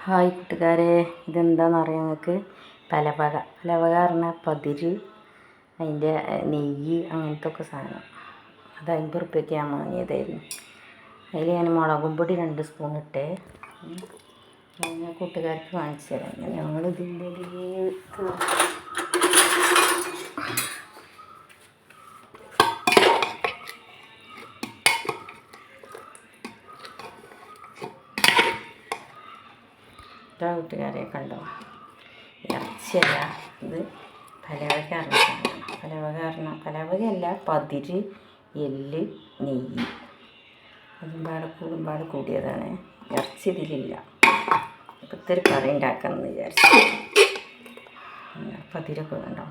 Hi കൂട്ടുകാരെ, ഇതെന്താണെന്നറിയാം നിങ്ങൾക്ക്? പലവക പറഞ്ഞാൽ പതിര്, അതിൻ്റെ നെയ്യ്, അങ്ങനത്തെ ഒക്കെ സാധനം. അത് 50 ഉറുപ്പ്യക്ക് ഞാൻ വാങ്ങിയതായിരുന്നു. അതിൽ ഞാൻ മുളകും പൊടി 2 സ്പൂൺ ഇട്ടേ. ഞാൻ കൂട്ടുകാർക്ക് വാങ്ങിച്ചു തരാം. ഞങ്ങളിതിൻ്റെ കൂട്ടുകാരെ കണ്ടോ, ഇറച്ചിയല്ല ഇത്, പലവകയല്ല, പതിര്, എല്ല്, നെയ്യ്, അതും പാടെ കൂടിയതാണ്. ഇറച്ചി ഇതിലില്ല. ഇപ്പം ഇത്തിരി കറി ഉണ്ടാക്കാമെന്ന് വിചാരിച്ചു. പതിരൊക്കെ കണ്ടോ,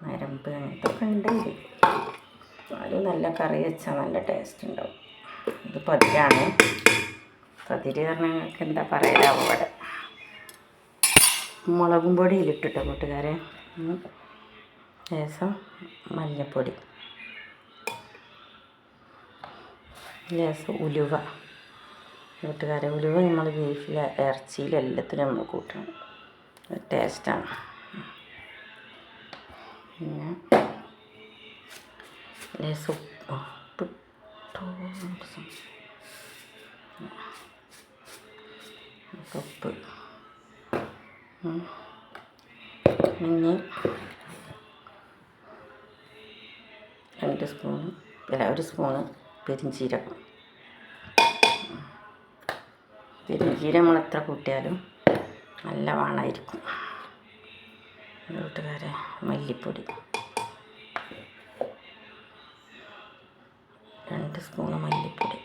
നരമ്പ് അങ്ങനത്തെ ഒക്കെ ഉണ്ട്. അത് നല്ല കറി വെച്ചാൽ നല്ല ടേസ്റ്റ് ഉണ്ടാവും. ഇത് പതിരാണ്. പതിര് പറഞ്ഞാൽ നിങ്ങൾക്ക് എന്താ പറയാനാവും അവിടെ. മുളകും പൊടിയിലിട്ടിട്ടോ കൂട്ടുകാരെ. ലേശം മഞ്ഞൾപ്പൊടി, ലേശം ഉലുവ. കൂട്ടുകാരെ, ഉലുവ നമ്മൾ ബീഫിൽ, ഇറച്ചിയിൽ എല്ലാത്തിനും നമ്മൾ കൂട്ടണം. ടേസ്റ്റാണ്. പിന്നെ ലേശം ഉപ്പ്, പിന്നെ 2 സ്പൂണ്, അല്ല 1 സ്പൂണ് പെരിഞ്ചീരകം. നമ്മൾ എത്ര കൂട്ടിയാലും നല്ല മണമായിരിക്കും. കൂട്ടുകാരെ, മല്ലിപ്പൊടി 2 സ്പൂണ് മല്ലിപ്പൊടി,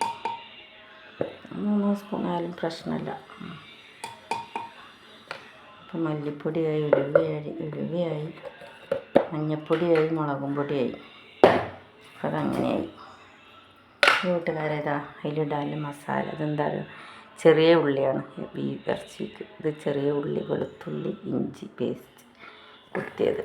3 സ്പൂണായാലും പ്രശ്നമില്ല. അപ്പം മല്ലിപ്പൊടിയായി, ഉലുവയായി, മഞ്ഞൾപ്പൊടിയായി, മുളകും പൊടിയായി. അപ്പം അതങ്ങനെയായി. കൂട്ടുകാരെ, അതിലിടാനുള്ള മസാല ഇതെന്താ, ചെറിയ ഉള്ളിയാണ് ബീഫ് ഇറച്ചിക്ക്. ഇത് ചെറിയ ഉള്ളി, വെളുത്തുള്ളി, ഇഞ്ചി പേസ്റ്റ് കുത്തിയത്.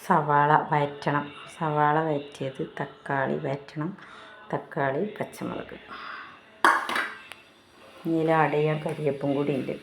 സവാള വഴറ്റണം, സവാള വഴറ്റിയത്, തക്കാളി വഴറ്റണം, തക്കാളി, പച്ചമുളക്. ഇതിൽ ആഡ് ചെയ്യാൻ കരിവേപ്പും കൂടി ഉണ്ട്.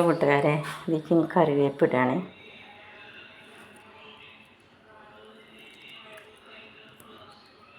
കൂട്ടുകാരെ, ഇതിലേക്ക് കറിവേപ്പ് ഇടാണ്.